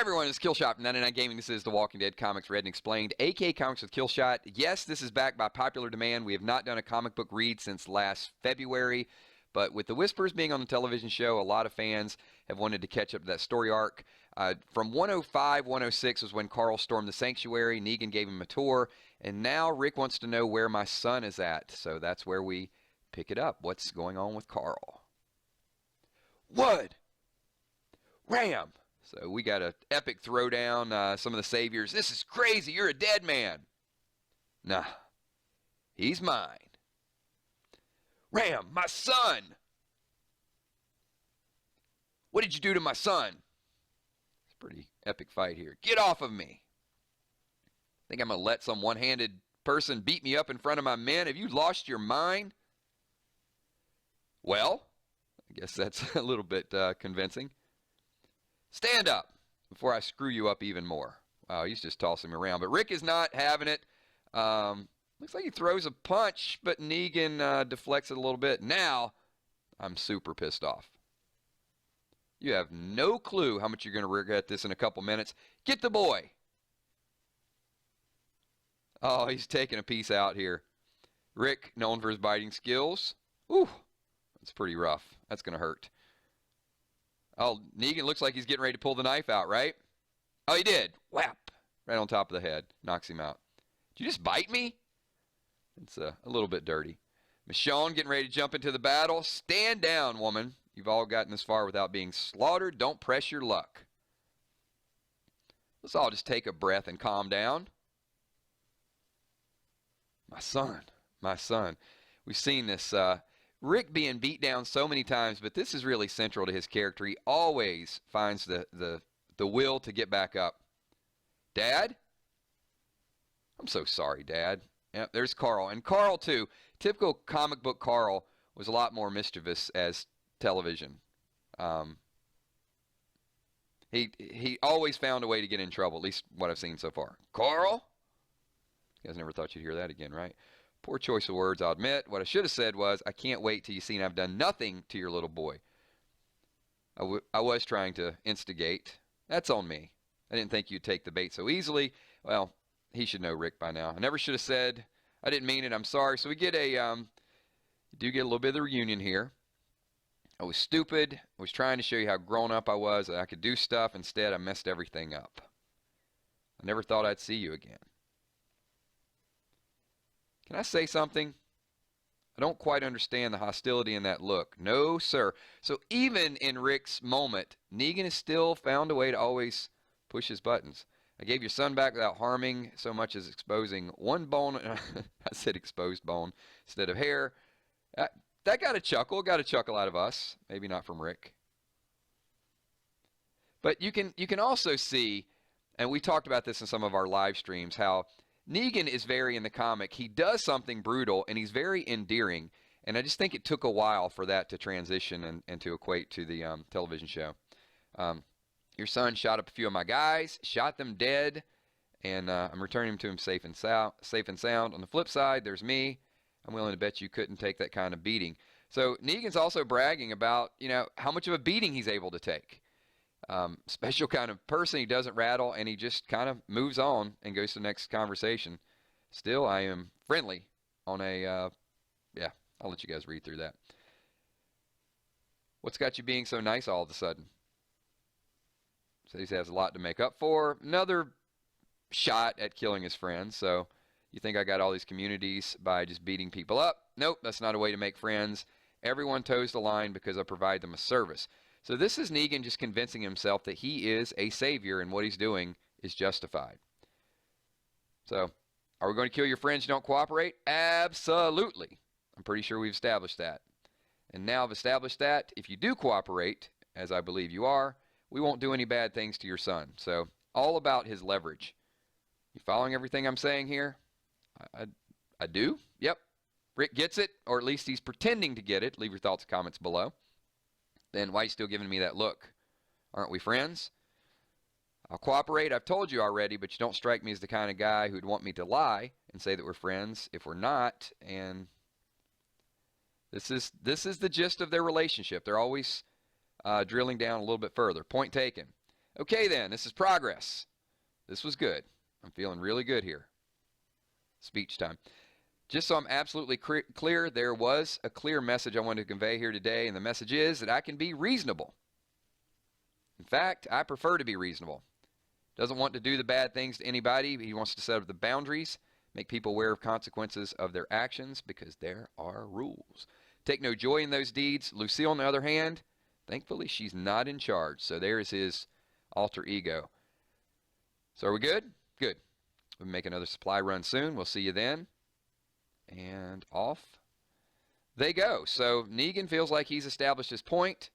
everyone, it's Killshot from 99 Gaming. This is The Walking Dead Comics Read and Explained, aka Comics with Killshot. Yes, this is back by popular demand. We have not done a comic book read since last February, but with the Whispers being on the television show, a lot of fans have wanted to catch up to that story arc. From 105, 106 was when Carl stormed the sanctuary. Negan gave him a tour, and now Rick wants to know where my son is at, so that's where we pick it up. What's going on with Carl? Wood! Ram! So we got an epic throwdown. Some of the saviors, this is crazy, you're a dead man. Nah, he's mine. Ram, my son! What did you do to my son? It's a pretty epic fight here. Get off of me. Think I'm going to let some one-handed person beat me up in front of my men? Have you lost your mind? Well, I guess that's a little bit convincing. Stand up before I screw you up even more. Wow, he's just tossing me around. But Rick is not having it. Looks like he throws a punch, but Negan deflects it a little bit. Now, I'm super pissed off. You have no clue how much you're going to regret this in a couple minutes. Get the boy. Oh, he's taking a piece out here. Rick, known for his biting skills. Ooh, that's pretty rough. That's going to hurt. Oh, Negan looks like he's getting ready to pull the knife out, right? Oh, he did. Whap. Right on top of the head. Knocks him out. Did you just bite me? It's a little bit dirty. Michonne getting ready to jump into the battle. Stand down, woman. You've all gotten this far without being slaughtered. Don't press your luck. Let's all just take a breath and calm down. My son. My son. We've seen this... Rick being beat down so many times, but this is really central to his character. He always finds the will to get back up. Dad? I'm so sorry, Dad. Yep, there's Carl. And Carl, too. Typical comic book Carl was a lot more mischievous as television. He always found a way to get in trouble, at least what I've seen so far. Carl? You guys never thought you'd hear that again, right? Poor choice of words, I'll admit. What I should have said was, I can't wait till you see I've done nothing to your little boy. I was trying to instigate. That's on me. I didn't think you'd take the bait so easily. Well, he should know Rick by now. I never should have said. I didn't mean it. I'm sorry. So we get do get a little bit of the reunion here. I was stupid. I was trying to show you how grown up I was. That I could do stuff. Instead, I messed everything up. I never thought I'd see you again. Can I say something? I don't quite understand the hostility in that look. No, sir. So even in Rick's moment, Negan has still found a way to always push his buttons. I gave your son back without harming so much as exposing one bone. I said exposed bone instead of hair. That got a chuckle. Got a chuckle out of us. Maybe not from Rick. But you can also see, and we talked about this in some of our live streams, how Negan is very, in the comic, he does something brutal, and he's very endearing. And I just think it took a while for that to transition and to equate to the television show. Your son shot up a few of my guys, shot them dead, and I'm returning him to him safe and sound. On the flip side, there's me. I'm willing to bet you couldn't take that kind of beating. So Negan's also bragging about, how much of a beating he's able to take. Special kind of person. He doesn't rattle, and he just kind of moves on and goes to the next conversation. Still, I am friendly on a, yeah, I'll let you guys read through that. What's got you being so nice all of a sudden? So he has a lot to make up for. Another shot at killing his friends. So you think I got all these communities by just beating people up? Nope, that's not a way to make friends. Everyone toes the line because I provide them a service. So this is Negan just convincing himself that he is a savior and what he's doing is justified. So, are we going to kill your friends who don't cooperate? Absolutely. I'm pretty sure we've established that. And now I've established that if you do cooperate, as I believe you are, we won't do any bad things to your son. So, all about his leverage. You following everything I'm saying here? I do? Yep. Rick gets it, or at least he's pretending to get it. Leave your thoughts and comments below. Then why are you still giving me that look? Aren't we friends? I'll cooperate. I've told you already, but you don't strike me as the kind of guy who'd want me to lie and say that we're friends if we're not. And this is the gist of their relationship. They're always drilling down a little bit further. Point taken. Okay then, this is progress. This was good. I'm feeling really good here. Speech time. Just so I'm absolutely clear, there was a clear message I wanted to convey here today, and the message is that I can be reasonable. In fact, I prefer to be reasonable. Doesn't want to do the bad things to anybody. He wants to set up the boundaries, make people aware of consequences of their actions, because there are rules. Take no joy in those deeds. Lucille, on the other hand, thankfully she's not in charge, so there's his alter ego. So are we good? Good. We'll make another supply run soon. We'll see you then. And off they go. So Negan feels like he's established his point.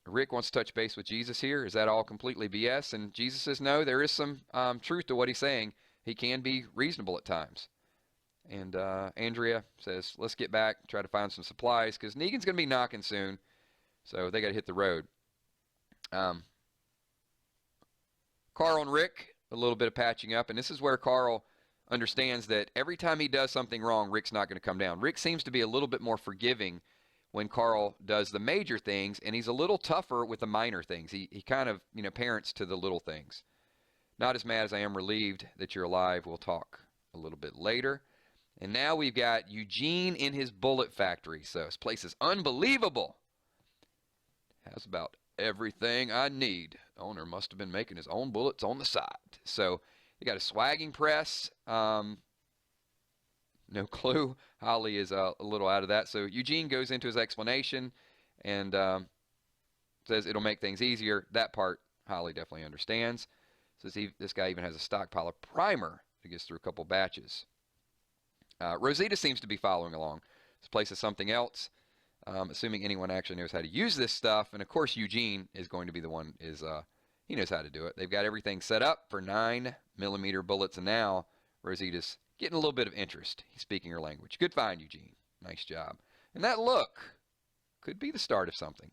Rick wants to touch base with Jesus here. Is that all completely BS? And Jesus says, no, there is some truth to what he's saying. He can be reasonable at times. And Andrea says, let's get back, try to find some supplies, because Negan's going to be knocking soon. So they got to hit the road. Carl and Rick, a little bit of patching up. And this is where Carl understands that every time he does something wrong, Rick's not going to come down. Rick seems to be a little bit more forgiving when Carl does the major things, and he's a little tougher with the minor things. He kind of, parents to the little things. Not as mad as I am relieved that you're alive. We'll talk a little bit later. And now we've got Eugene in his bullet factory. So this place is unbelievable. Has about everything I need. The owner must have been making his own bullets on the side. So you got a swagging press. No clue. Holly is a little out of that. So Eugene goes into his explanation and says it'll make things easier. That part Holly definitely understands. Says this guy even has a stockpile of primer that gets through a couple batches. Rosita seems to be following along. This place is something else. Assuming anyone actually knows how to use this stuff. And of course Eugene is going to be the one he knows how to do it. They've got everything set up for 9mm bullets, and now Rosita's getting a little bit of interest. He's speaking her language. Good find, Eugene. Nice job. And that look could be the start of something.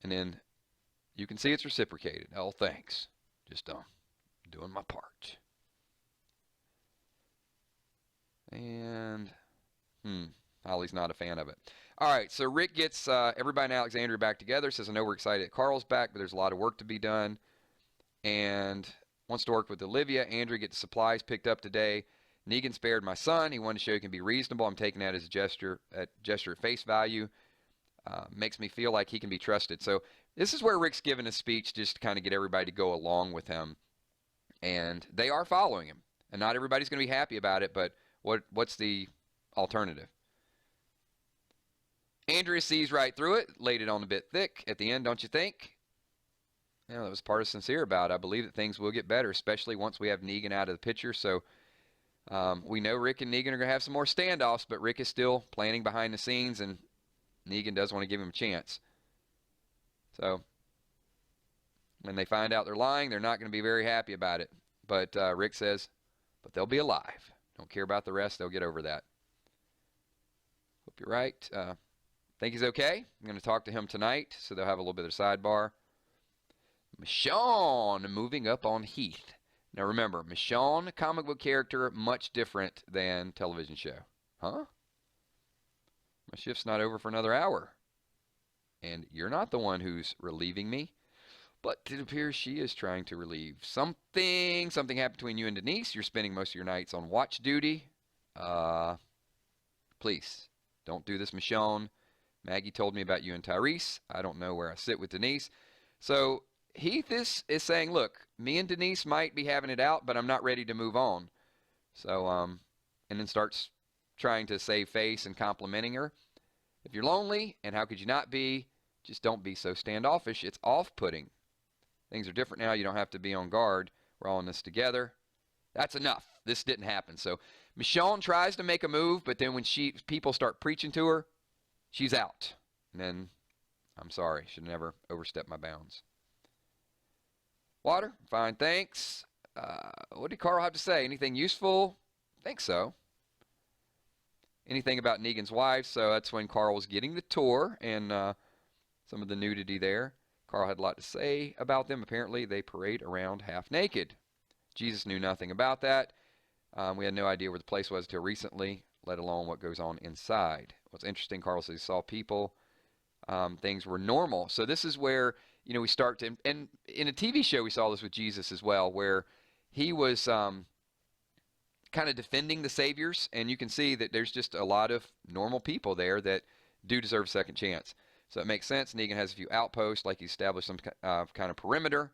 And then you can see it's reciprocated. Oh, thanks. Just doing my part. And Holly's not a fan of it. All right, so Rick gets everybody in Alexandria back together. Says, I know we're excited that Carl's back, but there's a lot of work to be done. And wants to work with Olivia. Andrea gets supplies picked up today. Negan spared my son. He wanted to show he can be reasonable. I'm taking that as a gesture at face value. Makes me feel like he can be trusted. So this is where Rick's given a speech just to kind of get everybody to go along with him. And they are following him. And not everybody's going to be happy about it, but what's the alternative? Andrea sees right through it, laid it on a bit thick at the end, don't you think? That was part of sincere about it. I believe that things will get better, especially once we have Negan out of the picture. So we know Rick and Negan are going to have some more standoffs, but Rick is still planning behind the scenes, and Negan does want to give him a chance. So when they find out they're lying, they're not going to be very happy about it. But Rick says, but they'll be alive. Don't care about the rest. They'll get over that. Hope you're right. Think he's okay. I'm going to talk to him tonight, so they'll have a little bit of sidebar. Michonne moving up on Heath. Now remember, Michonne, comic book character, much different than television show. Huh? My shift's not over for another hour. And you're not the one who's relieving me. But it appears she is trying to relieve something. Something happened between you and Denise. You're spending most of your nights on watch duty. Please, don't do this, Michonne. Maggie told me about you and Tyrese. I don't know where I sit with Denise. So Heath is saying, look, me and Denise might be having it out, but I'm not ready to move on. So, and then starts trying to save face and complimenting her. If you're lonely, and how could you not be, just don't be so standoffish. It's off-putting. Things are different now. You don't have to be on guard. We're all in this together. That's enough. This didn't happen. So Michonne tries to make a move, but then when people start preaching to her, she's out. And then, I'm sorry, should never overstep my bounds. Water? Fine, thanks. What did Carl have to say? Anything useful? I think so. Anything about Negan's wife? So that's when Carl was getting the tour and some of the nudity there. Carl had a lot to say about them. Apparently, they parade around half naked. Jesus knew nothing about that. We had no idea where the place was until recently, let alone what goes on inside. What's interesting, Carl says he saw people things were normal. So this is where, we start to, and in a TV show we saw this with Jesus as well, where he was kind of defending the saviors, and you can see that there's just a lot of normal people there that do deserve a second chance. So it makes sense. Negan has a few outposts, like he established some kind of perimeter,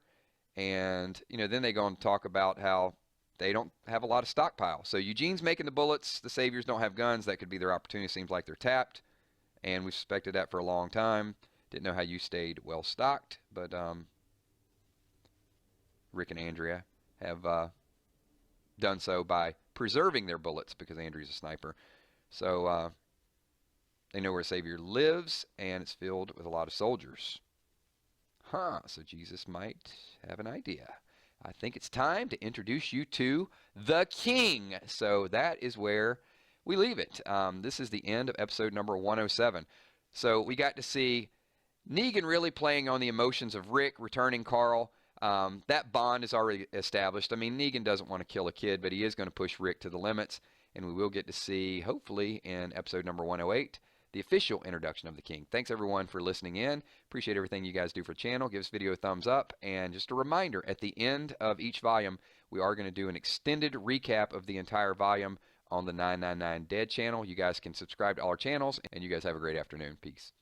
and then they go on to talk about how they don't have a lot of stockpile. So Eugene's making the bullets. The saviors don't have guns. That could be their opportunity. Seems like they're tapped, and we've suspected that for a long time. Didn't know how you stayed well stocked, but Rick and Andrea have done so by preserving their bullets because Andrea's a sniper. So they know where Savior lives, and it's filled with a lot of soldiers. So Jesus might have an idea. I think it's time to introduce you to the King. So that is where we leave it. This is the end of episode number 107. So we got to see Negan really playing on the emotions of Rick, returning Carl. That bond is already established. I mean, Negan doesn't want to kill a kid, but he is going to push Rick to the limits. And we will get to see, hopefully, in episode number 108, the official introduction of the King. Thanks, everyone, for listening in. Appreciate everything you guys do for the channel. Give this video a thumbs up. And just a reminder, at the end of each volume, we are going to do an extended recap of the entire volume on the 999 Dead channel. You guys can subscribe to all our channels, and you guys have a great afternoon. Peace.